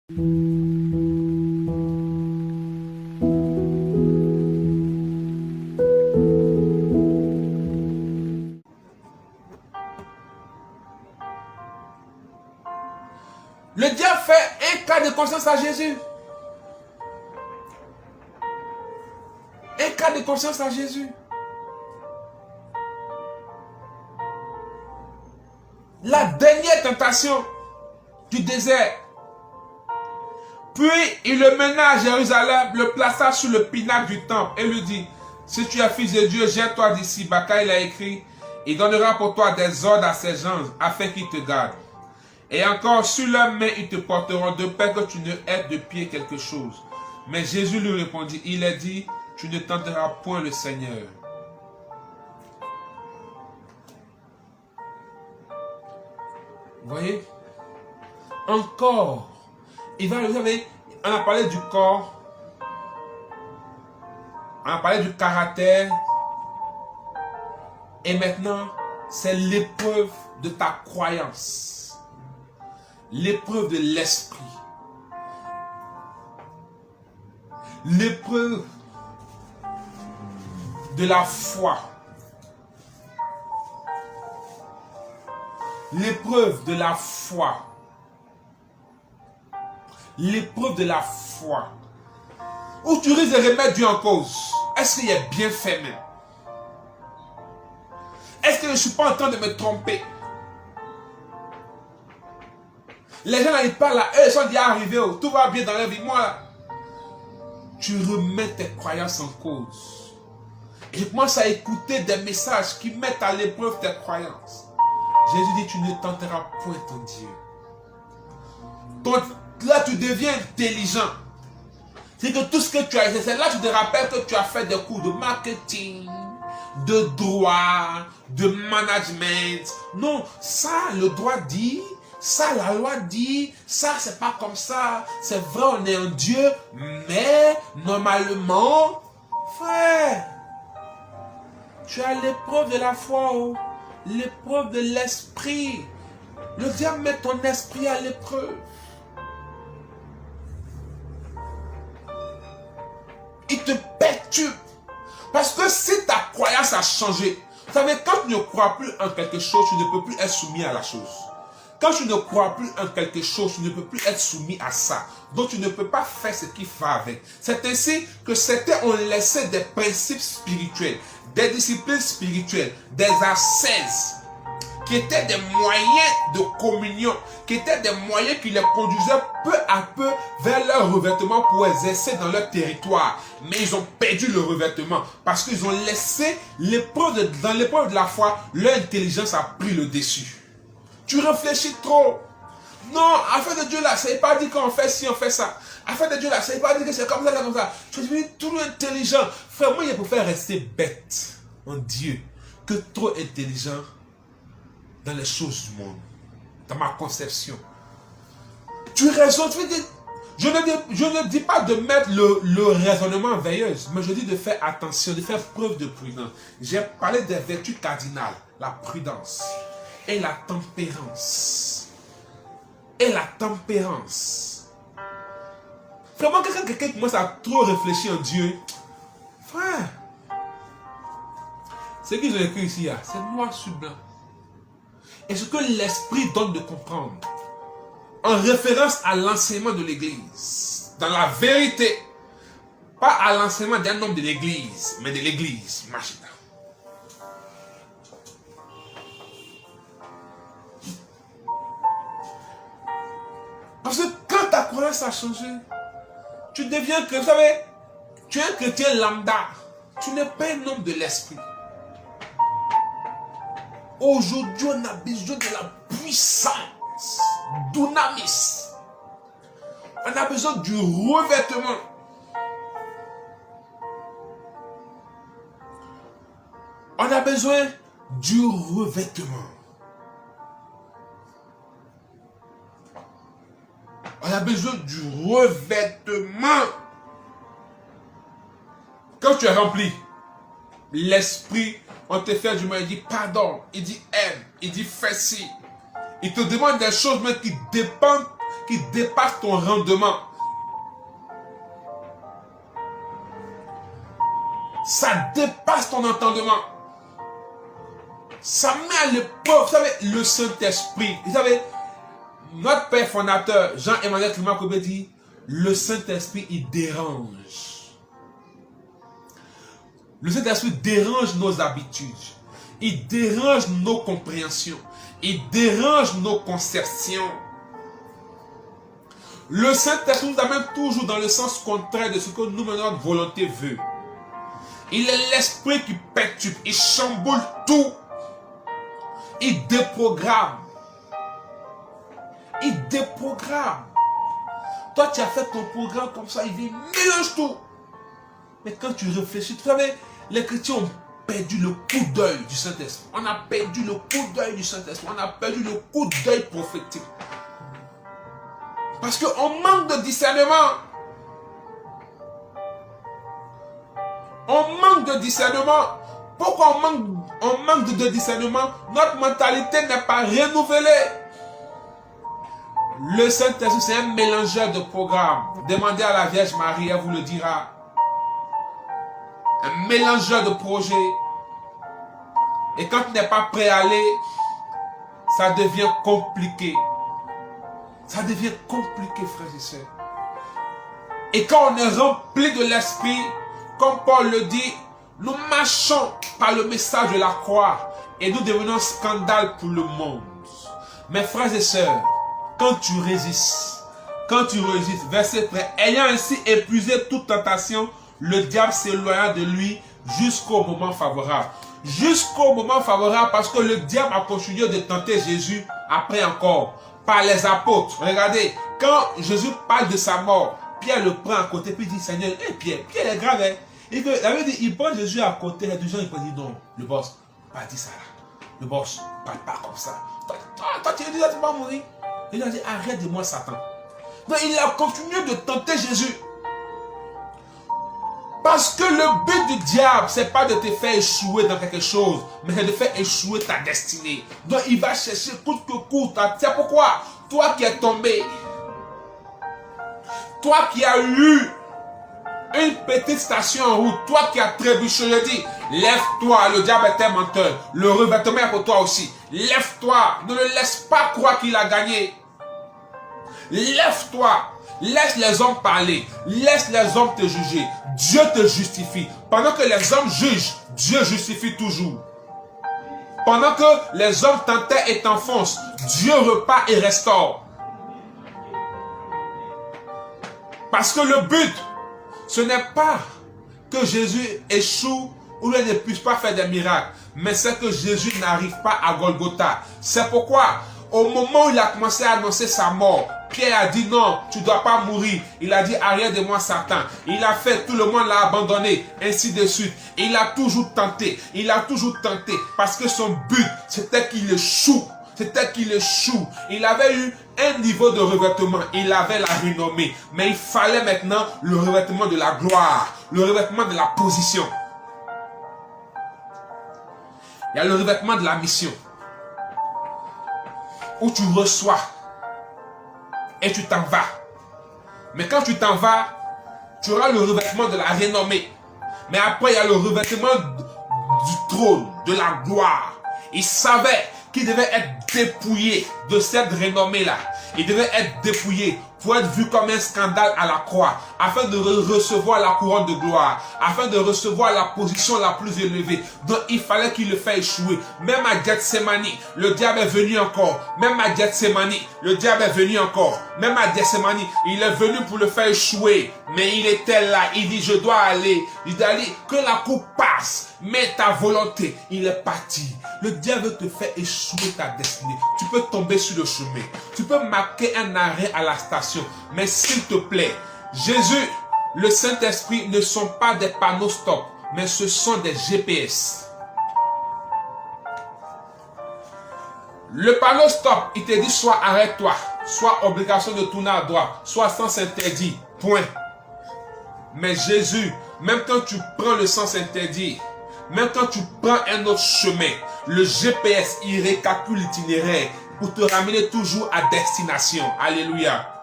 Le diable fait un cas de conscience à Jésus. Un cas de conscience à Jésus. La dernière tentation du désert. Puis il le mena à Jérusalem, le plaça sur le pinacle du temple et lui dit, si tu es fils de Dieu, jette-toi d'ici. Car il a écrit, il donnera pour toi des ordres à ses gens afin qu'ils te gardent. Et encore, sur leurs mains, ils te porteront de peur que tu ne aies de pied quelque chose. Mais Jésus lui répondit, il est dit, tu ne tenteras point le Seigneur. Vous voyez? Encore. Vous savez, on a parlé du corps. On a parlé du caractère. Et maintenant, c'est l'épreuve de ta croyance. L'épreuve de l'esprit. L'épreuve de la foi. L'épreuve de la foi. L'épreuve de la foi. Où tu risques de remettre Dieu en cause. Est-ce qu'il est bien fait même? Est-ce que je ne suis pas en train de me tromper? Les gens là, ils parlent là, eux, ils sont déjà arrivés, tout va bien dans leur vie. Moi là, tu remets tes croyances en cause. Et je commence à écouter des messages qui mettent à l'épreuve tes croyances. Jésus dit, tu ne tenteras point ton Dieu. Là, tu deviens intelligent. C'est que tout ce que tu as fait, c'est là que tu te rappelles que tu as fait des cours de marketing, de droit, de management. Non, ça, le droit dit, ça, la loi dit, ça, c'est pas comme ça. C'est vrai, on est un Dieu, mais normalement, frère, tu as l'épreuve de la foi, l'épreuve de l'esprit. Le diable met ton esprit à l'épreuve. Il te perturbe. Parce que si ta croyance a changé, vous savez, quand tu ne crois plus en quelque chose, tu ne peux plus être soumis à la chose. Quand tu ne crois plus en quelque chose, tu ne peux plus être soumis à ça. Donc tu ne peux pas faire ce qui va avec. C'est ainsi que certains ont laissé des principes spirituels, des disciplines spirituelles, des ascèses, qui étaient des moyens de communion, qui étaient des moyens qui les conduisaient peu à peu vers leur revêtement pour exercer dans leur territoire. Mais ils ont perdu le revêtement parce qu'ils ont laissé dans l'épreuve de la foi, leur intelligence a pris le dessus. Tu réfléchis trop. Non, affaire de Dieu là, ça n'est pas dit qu'on fait ci, on fait ça. Affaire de Dieu là, ça n'est pas dit que c'est comme ça, comme ça. Tu es devenu trop intelligent. Frère, moi, je préfère rester bête en Dieu que trop intelligent dans les choses du monde, dans ma conception. Tu raisonnes, je ne dis pas de mettre le raisonnement veilleuse, mais je dis de faire attention, de faire preuve de prudence. J'ai parlé des vertus cardinales, la prudence et la tempérance. Et la tempérance. Vraiment, quelqu'un qui commence à trop réfléchir en Dieu, frère, ce qu'ils ont écrit ici, c'est noir sur blanc. Et ce que l'esprit donne de comprendre, en référence à l'enseignement de l'église, dans la vérité, pas à l'enseignement d'un homme de l'église, mais de l'église. Parce que quand ta croyance a changé, tu deviens que, vous savez, tu es un chrétien lambda, tu n'es pas un homme de l'esprit. Aujourd'hui, on a besoin de la puissance, dunamis. On a besoin du revêtement. On a besoin du revêtement. On a besoin du revêtement. Quand tu es rempli, l'esprit, on te fait du mal, il dit pardon, il dit aime, il dit fais ci. Il te demande des choses même qui dépendent, qui dépasse ton rendement. Ça dépasse ton entendement. Ça met à l'épreuve, vous savez, le Saint-Esprit. Vous savez, notre Père fondateur, Jean-Emmanuel Clément Kobé dit, le Saint-Esprit, il dérange. Le Saint-Esprit dérange nos habitudes. Il dérange nos compréhensions. Il dérange nos conceptions. Le Saint-Esprit nous amène toujours dans le sens contraire de ce que nous, notre volonté veut. Il est l'esprit qui perturbe, il chamboule tout. Il déprogramme. Il déprogramme. Toi, tu as fait ton programme comme ça, il vient, mélange tout. Mais quand tu réfléchis, vous savez, les chrétiens ont perdu le coup d'œil du Saint-Esprit. On a perdu le coup d'œil du Saint-Esprit. On a perdu le coup d'œil prophétique. Parce qu'on manque de discernement. On manque de discernement. Pourquoi on manque de discernement? Notre mentalité n'est pas renouvelée. Le Saint-Esprit, c'est un mélangeur de programmes. Demandez à la Vierge Marie, elle vous le dira. Un mélangeur de projets. Et quand tu n'es pas prêt à aller, ça devient compliqué. Ça devient compliqué, frères et sœurs. Et quand on est rempli de l'Esprit, comme Paul le dit, nous marchons par le message de la croix et nous devenons scandale pour le monde. Mes frères et sœurs, quand tu résistes, verset 13, ayant ainsi épuisé toute tentation, le diable s'éloigna de lui jusqu'au moment favorable. Jusqu'au moment favorable, parce que le diable a continué de tenter Jésus après encore, par les apôtres. Regardez, quand Jésus parle de sa mort, Pierre le prend à côté, puis il dit, Seigneur, Pierre est grave, hein? Il avait dit, il prend Jésus à côté, les deux gens, ils peuvent dire, non, le boss, pas dit ça là. Le boss, parle pas comme ça. Toi, tu dis, tu vas mourir. Il a dit, arrête de moi, Satan. Donc, il a continué de tenter Jésus. Parce que le but du diable, c'est pas de te faire échouer dans quelque chose, mais c'est de faire échouer ta destinée. Donc, il va chercher coûte que coûte. C'est pourquoi, toi qui es tombé, toi qui as eu une petite station en route, toi qui as trébuché, je dis, lève-toi, le diable est un menteur. Le revêtement est pour toi aussi. Lève-toi, ne le laisse pas croire qu'il a gagné. Lève-toi, laisse les hommes parler, laisse les hommes te juger. Dieu te justifie. Pendant que les hommes jugent, Dieu justifie toujours. Pendant que les hommes t'enterrent et t'enfoncent, Dieu repart et restaure. Parce que le but, ce n'est pas que Jésus échoue ou ne puisse pas faire des miracles, mais c'est que Jésus n'arrive pas à Golgotha. C'est pourquoi, au moment où il a commencé à annoncer sa mort, Pierre a dit non, tu ne dois pas mourir. Il a dit arrête de moi Satan. Il a fait, tout le monde l'a abandonné, ainsi de suite. Il a toujours tenté, parce que son but, c'était qu'il échoue. Il avait eu un niveau de revêtement, il avait la renommée, mais il fallait maintenant le revêtement de la gloire, le revêtement de la position. Il y a le revêtement de la mission, où tu reçois et tu t'en vas. Mais quand tu t'en vas, tu auras le revêtement de la renommée. Mais après, il y a le revêtement du trône, de la gloire. Il savait qu'il devait être dépouillé de cette renommée-là. Il devait être dépouillé pour être vu comme un scandale à la croix, afin de recevoir la couronne de gloire, afin de recevoir la position la plus élevée. Donc il fallait qu'il le fasse échouer. Même à Gethsemane, le diable est venu encore. Même à Gethsemane, il est venu pour le faire échouer. Mais il était là, il dit je dois aller. Il dit allez, que la coupe passe, mais ta volonté, il est parti. Le diable te fait échouer ta destinée. Tu peux tomber sur le chemin. Tu peux marquer un arrêt à la station. Mais s'il te plaît, Jésus, le Saint-Esprit ne sont pas des panneaux stop, mais ce sont des GPS. Le panneau stop, il te dit soit arrête-toi, soit obligation de tourner à droite, soit sens interdit. Point. Mais Jésus, même quand tu prends le sens interdit, même quand tu prends un autre chemin, le GPS, il récalcule l'itinéraire pour te ramener toujours à destination. Alléluia.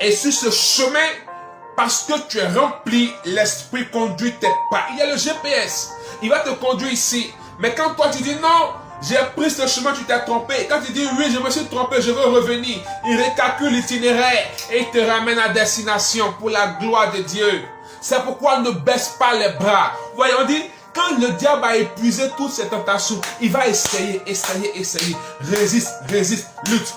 Et sur ce chemin, parce que tu es rempli, l'Esprit conduit tes pas. Il y a le GPS. Il va te conduire ici. Mais quand toi tu dis non, j'ai pris ce chemin, tu t'es trompé. Quand tu dis oui, je me suis trompé, je veux revenir. Il recalcule l'itinéraire et il te ramène à destination pour la gloire de Dieu. C'est pourquoi ne baisse pas les bras. Voyez, on dit, quand le diable a épuisé toutes ses tentations, il va essayer. Résiste, lutte,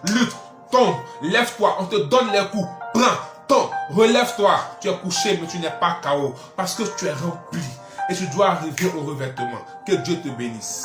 lutte. Tombe, lève-toi, on te donne les coups. Prends, tombe, relève-toi. Tu es couché, mais tu n'es pas KO. Parce que tu es rempli. Et tu dois arriver au revêtement. Que Dieu te bénisse.